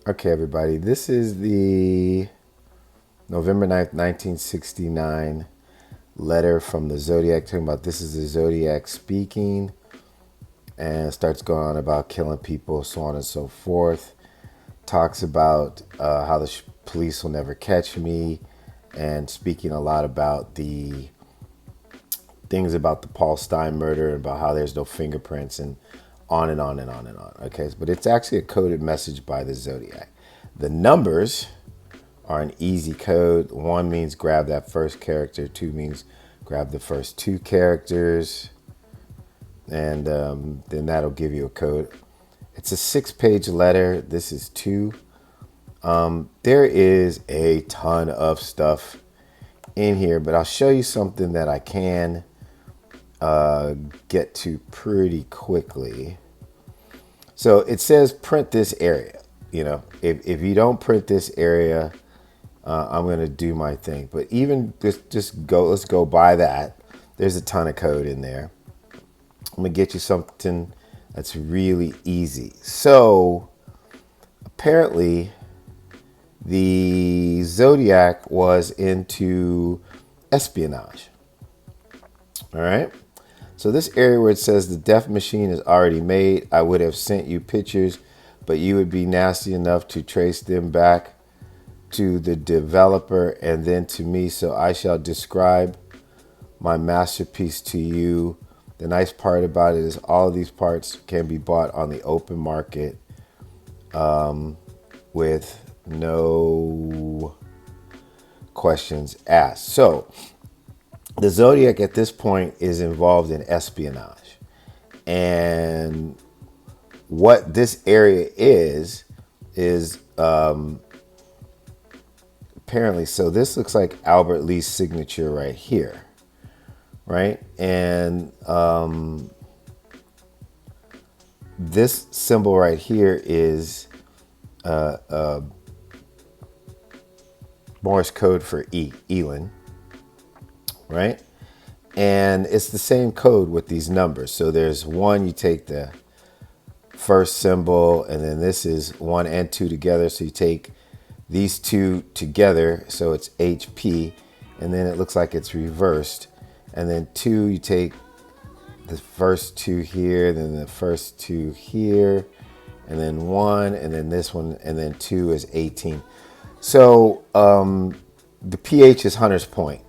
Okay, everybody, this is the November 9th, 1969 letter from the Zodiac talking about this is the Zodiac speaking, and starts going on about killing people, so on and so forth. Talks about how the police will never catch me, and speaking a lot about the things about the Paul Stein murder and about how there's no fingerprints and on and on and on and on. Okay, but it's actually a coded message by the Zodiac. The numbers are an easy code. One means grab that first character. Two means grab the first two characters. And then that'll give you a code. It's a 6-page letter. This is 2. There is a ton of stuff in here, but I'll show you something that I can get to pretty quickly. So it says print this area. You know, if you don't print this area, I'm going to do my thing. But even just go, let's go by that. There's a ton of code in there. I'm going to get you something that's really easy. So apparently the Zodiac was into espionage. All right. So this area where it says the death machine is already made, I would have sent you pictures, but you would be nasty enough to trace them back to the developer and then to me. So I shall describe my masterpiece to you. The nice part about it is all of these parts can be bought on the open market with no questions asked. So the Zodiac at this point is involved in espionage. And what this area is apparently, so this looks like Albert Lee's signature right here, right? And this symbol right here is Morse code for Elon, right? And it's the same code with these numbers. So there's 1, you take the first symbol, and then this is 1 and 2 together. So you take these 2 together, so it's HP, and then it looks like it's reversed. And then 2, you take the first 2 here, then the first 2 here, and then 1, and then this one, and then 2 is 18. So the pH is Hunters Point.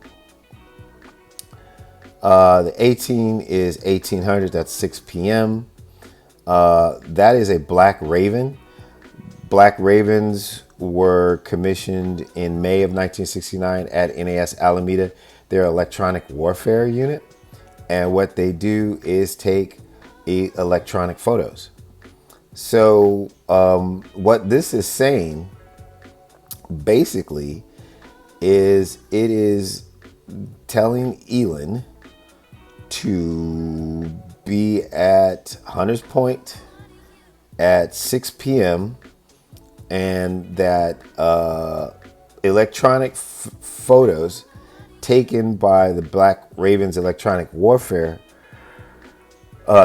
The 18 is 1800, that's 6 p.m. That is a Black Raven. Black Ravens were commissioned in May of 1969 at NAS Alameda. They're an electronic warfare unit. And what they do is take electronic photos. So what this is saying basically is it is telling Elon to be at Hunters Point at 6 p.m. and that electronic photos taken by the Black Ravens Electronic Warfare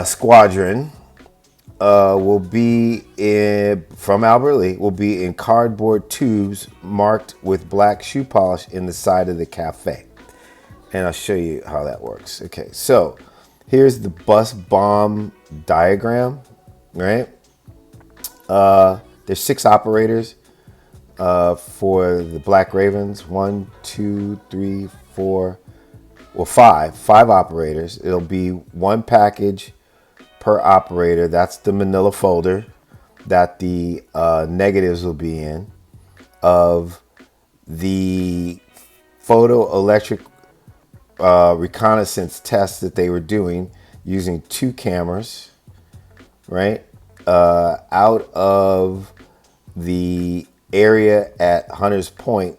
Squadron will be from Albert Lee, will be in cardboard tubes marked with black shoe polish in the side of the cafe. And I'll show you how that works. Okay, so here's the bus bomb diagram, right? There's 6 operators for the Black Ravens. 1, 2, 3, 4, well, 5 operators. It'll be 1 package per operator. That's the manila folder that the negatives will be in of the photoelectric reconnaissance tests that they were doing using 2 cameras, right? Out of the area at Hunters Point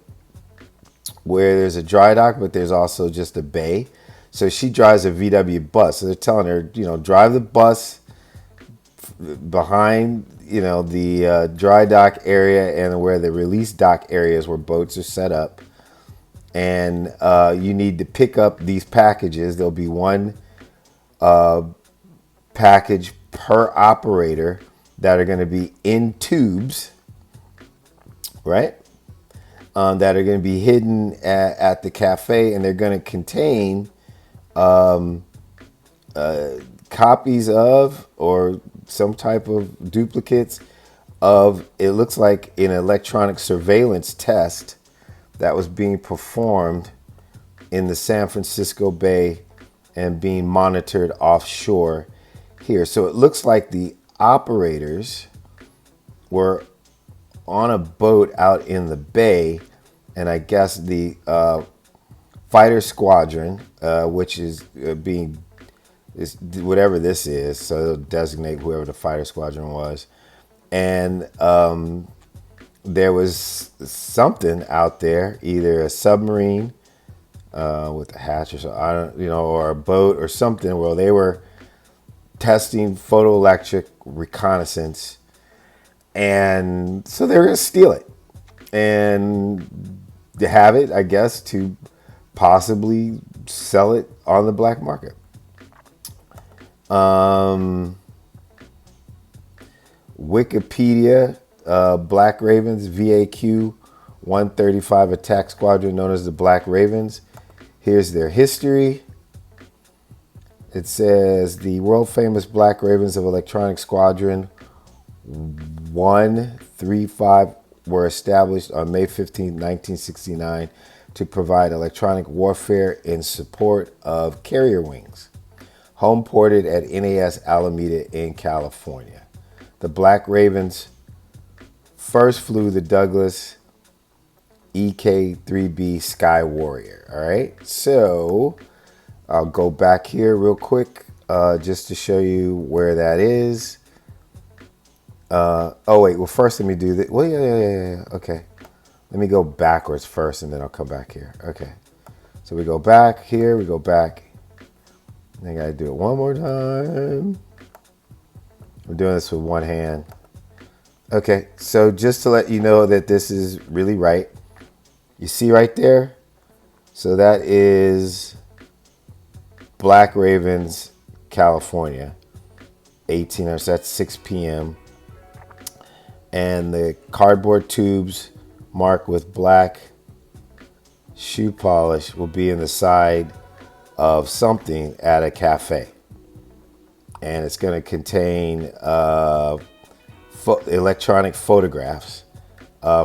where there's a dry dock, but there's also just a bay. So she drives a VW bus. So they're telling her, you know, drive the bus behind, you know, the dry dock area and where the release dock areas where boats are set up. And you need to pick up these packages. There'll be 1 package per operator that are going to be in tubes right? That are going to be hidden at the cafe, and they're going to contain copies of or some type of duplicates of, it looks like, an electronic surveillance test that was being performed in the San Francisco Bay and being monitored offshore here. So it looks like the operators were on a boat out in the bay, and I guess the fighter squadron, which is being is whatever this is, so they'll designate whoever the fighter squadron was, and there was something out there, either a submarine with a hatch or so, I don't, or a boat or something, where they were testing photoelectric reconnaissance, and so they're gonna steal it and to have it, I guess, to possibly sell it on the black market. Wikipedia, Black Ravens, VAQ-135 attack squadron known as the Black Ravens. Here's their history. It says the world famous Black Ravens of Electronic Squadron 135 were established on May 15, 1969 to provide electronic warfare in support of carrier wings, home ported at NAS Alameda in California. The Black Ravens first flew the Douglas EK-3B Sky Warrior. All right, so I'll go back here real quick just to show you where that is. Oh, wait, well, first let me do this. Well, yeah. Okay. Let me go backwards first, and then I'll come back here. Okay. So we go back here, we go back. I got to do it one more time. I'm doing this with one hand. Okay, so just to let you know that this is really right. You see right there? So that is Black Ravens, California, 1800. So that's 6 p.m. And the cardboard tubes marked with black shoe polish will be in the side of something at a cafe. And it's going to contain electronic photographs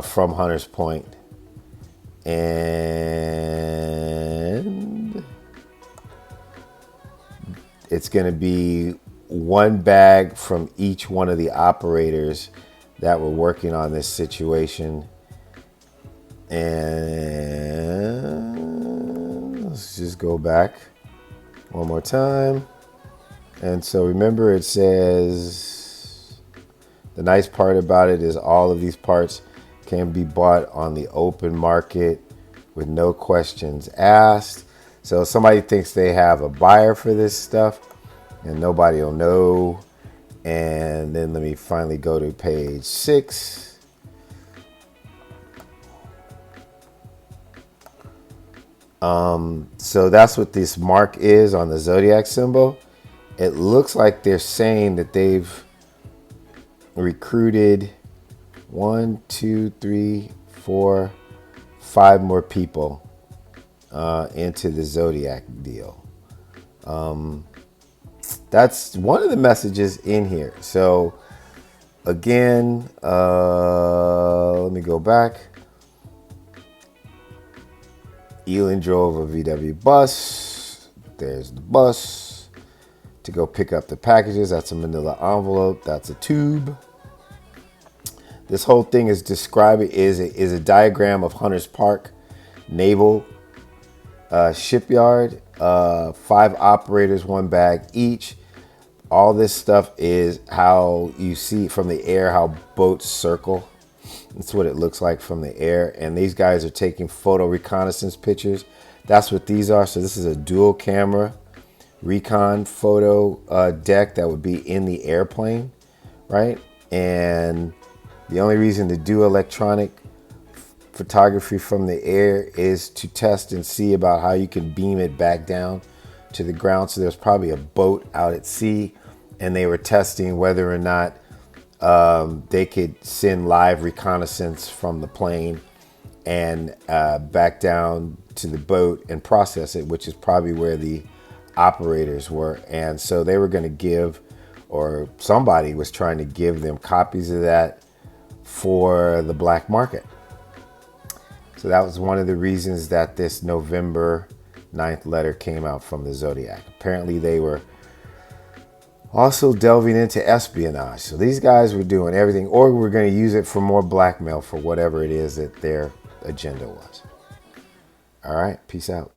from Hunters Point. And it's going to be one bag from each one of the operators that were working on this situation. And let's just go back one more time. And so remember, it says the nice part about it is all of these parts can be bought on the open market with no questions asked. So if somebody thinks they have a buyer for this stuff, and nobody will know. And then let me finally go to page 6. So that's what this mark is on the Zodiac symbol. It looks like they're saying that they've recruited 1, 2, 3, 4, 5 more people into the Zodiac deal. That's one of the messages in here. So again, let me go back. Elon drove a VW bus. There's the bus to go pick up the packages. That's a manila envelope. That's a tube. This whole thing is describing is a diagram of Hunters Park Naval Shipyard. 5 operators, 1 bag each. All this stuff is how you see from the air how boats circle. That's what it looks like from the air. And these guys are taking photo reconnaissance pictures. That's what these are. So this is a dual camera recon photo deck that would be in the airplane, right? And the only reason to do electronic photography from the air is to test and see about how you can beam it back down to the ground. So there's probably a boat out at sea, and they were testing whether or not they could send live reconnaissance from the plane and back down to the boat and process it, which is probably where the operators were. And so they were going to give, or somebody was trying to give them copies of that for the black market. So that was one of the reasons that this November 9th letter came out from the Zodiac. Apparently they were also delving into espionage. So these guys were doing everything, or were going to use it for more blackmail for whatever it is that their agenda was. All right, peace out.